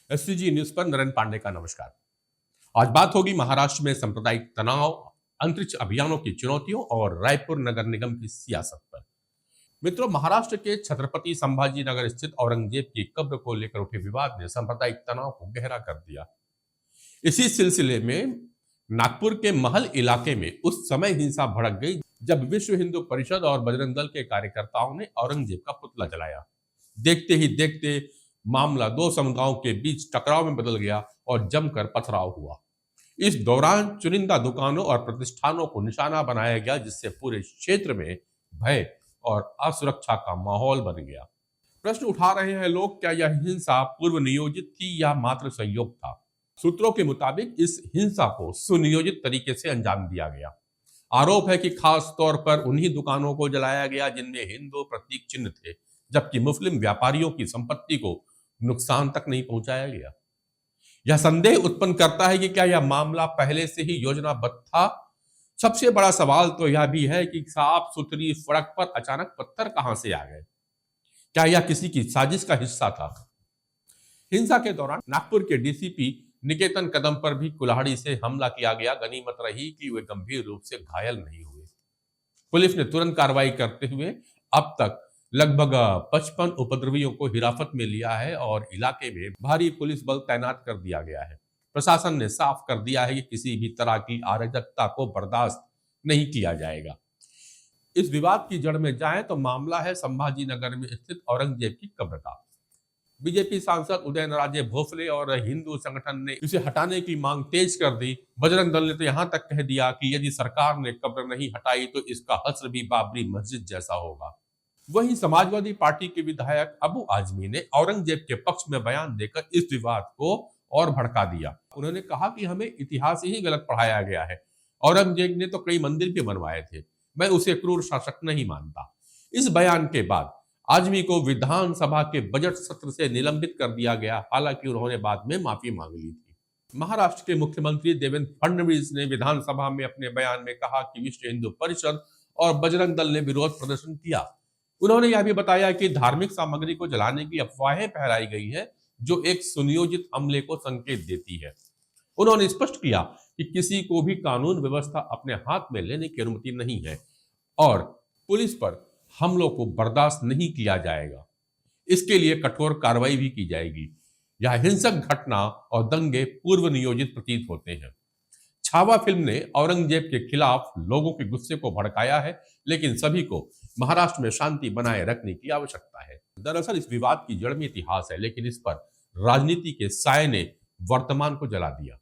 SCG news पर नरेंद्र पांडे का नमस्कार। आज बात होगी महाराष्ट्र में सांप्रदायिक तनाव, अंतरिक्ष अभियानों की चुनौतियों और रायपुर नगर निगम की सियासत पर। मित्रों, महाराष्ट्र के छत्रपति संभाजी नगर स्थित औरंगजेब की कब्र को लेकर उठे विवाद ने सांप्रदायिक तनाव को गहरा कर दिया। इसी सिलसिले में नागपुर के महल इलाके में उस समय हिंसा भड़क गई जब विश्व हिंदू परिषद और बजरंग दल के कार्यकर्ताओं ने औरंगजेब का पुतला जलाया। देखते ही देखते मामला दो समुदायों के बीच टकराव में बदल गया और जमकर पथराव हुआ। इस दौरान चुनिंदा दुकानों और प्रतिष्ठानों को निशाना बनाया गया, जिससे पूरे क्षेत्र में भय और असुरक्षा का माहौल बन गया। प्रश्न उठा रहे हैं लोग, क्या यह हिंसा पूर्व नियोजित थी या मात्र संयोग था? सूत्रों के मुताबिक इस हिंसा को सुनियोजित तरीके से अंजाम दिया गया। आरोप है कि खास तौर पर उन्हीं दुकानों को जलाया गया जिनमें हिंदू प्रतीक चिन्ह थे, जबकि मुस्लिम व्यापारियों की संपत्ति को नुकसान तक नहीं पहुंचाया गया। यह संदेह उत्पन्न करता है कि क्या यह मामला पहले से ही योजनाबद्ध था। सबसे बड़ा सवाल तो यह भी है कि साफ सुथरी सड़क पर अचानक पत्थर कहां से आ गए? क्या यह किसी की साजिश का हिस्सा था? हिंसा के दौरान नागपुर के डीसीपी निकेतन कदम पर भी कुल्हाड़ी से हमला किया गया। गनीमत रही कि वे गंभीर रूप से घायल नहीं हुए। पुलिस ने तुरंत कार्रवाई करते हुए अब तक लगभग 55 उपद्रवियों को हिरासत में लिया है और इलाके में भारी पुलिस बल तैनात कर दिया गया है। प्रशासन ने साफ कर दिया है कि किसी भी तरह की अराजकता को बर्दाश्त नहीं किया जाएगा। इस विवाद की जड़ में जाएं तो मामला है संभाजी नगर में स्थित औरंगजेब की कब्र का। बीजेपी सांसद उदयनराजे भोसले और हिंदू संगठन ने इसे हटाने की मांग तेज कर दी। बजरंग दल ने तो यहां तक कह दिया कि यदि सरकार ने कब्र नहीं हटाई तो इसका हश्र भी बाबरी मस्जिद जैसा होगा। वहीं समाजवादी पार्टी के विधायक अबू आजमी ने औरंगजेब के पक्ष में बयान देकर इस विवाद को और भड़का दिया। उन्होंने कहा कि हमें इतिहास ही गलत पढ़ाया गया है। औरंगजेब ने तो कई मंदिर भी बनवाए थे। मैं उसे क्रूर शासक नहीं मानता। इस बयान के बाद आजमी को विधानसभा के बजट सत्र से निलंबित कर दिया गया। हालांकि उन्होंने बाद में माफी मांग ली थी। महाराष्ट्र के मुख्यमंत्री देवेंद्र फडणवीस ने विधानसभा में अपने बयान में कहा कि विश्व हिंदू परिषद और बजरंग दल ने विरोध प्रदर्शन किया। उन्होंने यह भी बताया कि धार्मिक सामग्री को जलाने की अफवाहें फैलाई गई है, जो एक सुनियोजित हमले को संकेत देती है। उन्होंने स्पष्ट किया कि किसी को भी कानून व्यवस्था अपने हाथ में लेने की अनुमति नहीं है और पुलिस पर हमलों को बर्दाश्त नहीं किया जाएगा। इसके लिए कठोर कार्रवाई भी की जाएगी। यह हिंसक घटना और दंगे पूर्व नियोजित प्रतीत होते हैं। छावा फिल्म ने औरंगजेब के खिलाफ लोगों के गुस्से को भड़काया है, लेकिन सभी को महाराष्ट्र में शांति बनाए रखने की आवश्यकता है। दरअसल इस विवाद की जड़ में इतिहास है, लेकिन इस पर राजनीति के साये ने वर्तमान को जला दिया।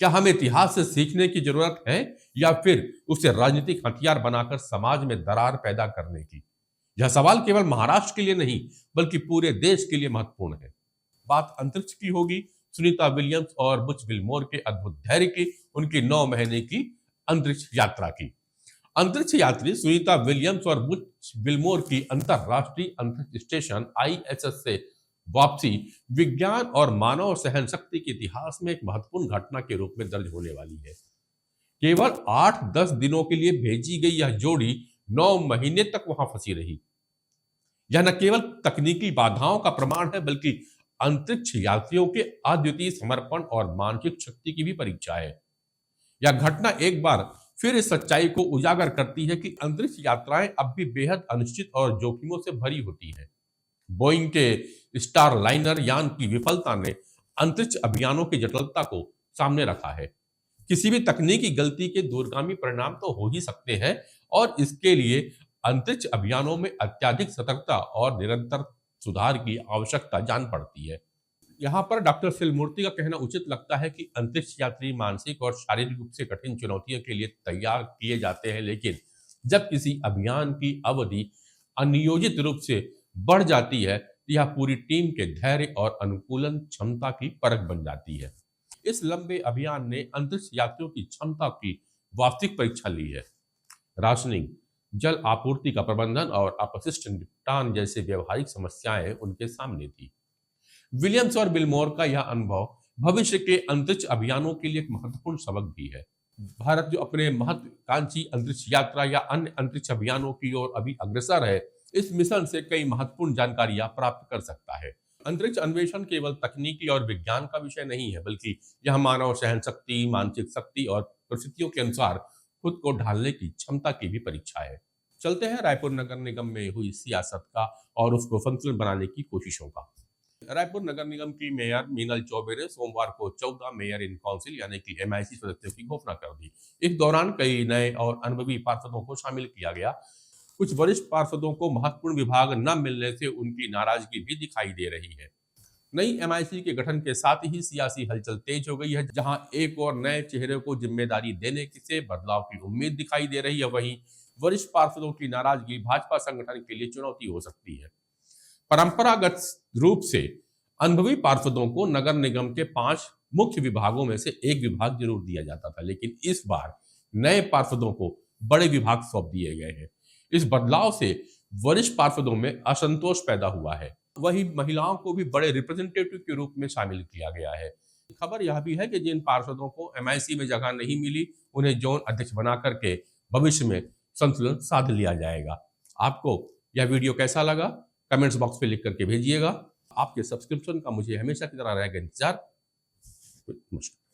क्या हमें इतिहास से सीखने की जरूरत है या फिर उसे राजनीतिक हथियार बनाकर समाज में दरार पैदा करने की? यह सवाल केवल महाराष्ट्र के लिए नहीं बल्कि पूरे देश के लिए महत्वपूर्ण है। बात अंतरिक्ष की होगी, सुनीता विलियम्स और बुच विल्मोर के अद्भुत धैर्य की, उनकी 9 महीने की अंतरिक्ष यात्रा की। अंतरिक्ष यात्री सुनीता विलियम्स और बुच विल्मोर की अंतरराष्ट्रीय अंतरिक्ष स्टेशन ISS से वापसी विज्ञान और मानव सहन शक्ति के इतिहास में एक महत्वपूर्ण घटना के रूप में दर्ज होने वाली है। केवल 8-10 दिनों के लिए भेजी गई यह जोड़ी 9 महीने तक वहां फंसी रही। यह न केवल तकनीकी बाधाओं का प्रमाण है बल्कि अंतरिक्ष यात्रियों के अद्वितीय समर्पण और मानसिक शक्ति की भी परीक्षा है। यह घटना एक बार फिर इस सच्चाई को उजागर करती है कि अंतरिक्ष यात्राएं अब भी बेहद अनिश्चित और जोखिमों से भरी होती हैं। बोइंग के स्टार लाइनर यान की विफलता ने अंतरिक्ष अभियानों की जटिलता को सामने रखा है। किसी भी तकनीकी गलती के दूरगामी परिणाम तो हो ही सकते हैं और इसके लिए अंतरिक्ष अभियानों में अत्यधिक सतर्कता और निरंतर सुधार की आवश्यकता जान पड़ती है। यहाँ पर डॉक्टर शिलमूर्ति का कहना उचित लगता है कि अंतरिक्ष यात्री मानसिक और शारीरिक रूप से कठिन चुनौतियों के लिए तैयार किए जाते हैं, लेकिन जब किसी अभियान की अवधि अनियोजित रूप से बढ़ जाती है तो यह पूरी टीम के धैर्य और अनुकूलन क्षमता की परख बन जाती है। इस लंबे अभियान ने अंतरिक्ष यात्रियों की क्षमता की वास्तविक परीक्षा ली है। राशनिंग, जल आपूर्ति का प्रबंधन और अपशिष्ट निपटान जैसे व्यवहारिक समस्याएं उनके सामने थी। विलियम्स और बिलमोर का यह अनुभव भविष्य के अंतरिक्ष अभियानों के लिए एक महत्वपूर्ण सबक भी है। भारत जो अपने महत्वाकांक्षी अंतरिक्ष यात्रा या अन्य अंतरिक्ष अभियानों की ओर अभी अग्रसर है, इस मिशन से कई महत्वपूर्ण जानकारियां प्राप्त कर सकता है। अंतरिक्ष अन्वेषण केवल तकनीकी और विज्ञान का विषय नहीं है, बल्कि यह मानव सहन शक्ति, मानसिक शक्ति और परिस्थितियों के अनुसार खुद को ढालने की क्षमता की भी परीक्षा है। चलते हैं रायपुर नगर निगम में हुई सियासत का और उसको संतुलित बनाने की कोशिशों का। रायपुर नगर निगम की मेयर मीनल चौबे ने सोमवार को 14 मेयर इन काउंसिल यानी कि MIC सदस्यों की घोषणा कर दी। इस दौरान कई नए और अनुभवी पार्षदों को शामिल किया गया। कुछ वरिष्ठ पार्षदों को महत्वपूर्ण विभाग न मिलने से उनकी नाराजगी भी दिखाई दे रही है। नई MIC के गठन के साथ ही सियासी हलचल तेज हो गई है। जहां एक और नए चेहरे को जिम्मेदारी देने से बदलाव की उम्मीद दिखाई दे रही है, वहीं वरिष्ठ पार्षदों की नाराजगी भाजपा संगठन के लिए चुनौती हो सकती है। परंपरागत रूप से अनुभवी पार्षदों को नगर निगम के 5 मुख्य विभागों में से एक विभाग जरूर दिया जाता था, लेकिन इस बार नए पार्षदों को बड़े विभाग सौंप दिए गए हैं। इस बदलाव से वरिष्ठ पार्षदों में असंतोष पैदा हुआ है। वहीं महिलाओं को भी बड़े रिप्रेजेंटेटिव के रूप में शामिल किया गया है। खबर यह भी है कि जिन पार्षदों को MIC में जगह नहीं मिली, उन्हें जोन अध्यक्ष बना करके भविष्य में संतुलन साध लिया जाएगा। आपको यह वीडियो कैसा लगा कमेंट्स बॉक्स में लिख करके भेजिएगा। आपके सब्सक्रिप्शन का मुझे हमेशा की तरह रहेगा इंतजार। नमस्कार।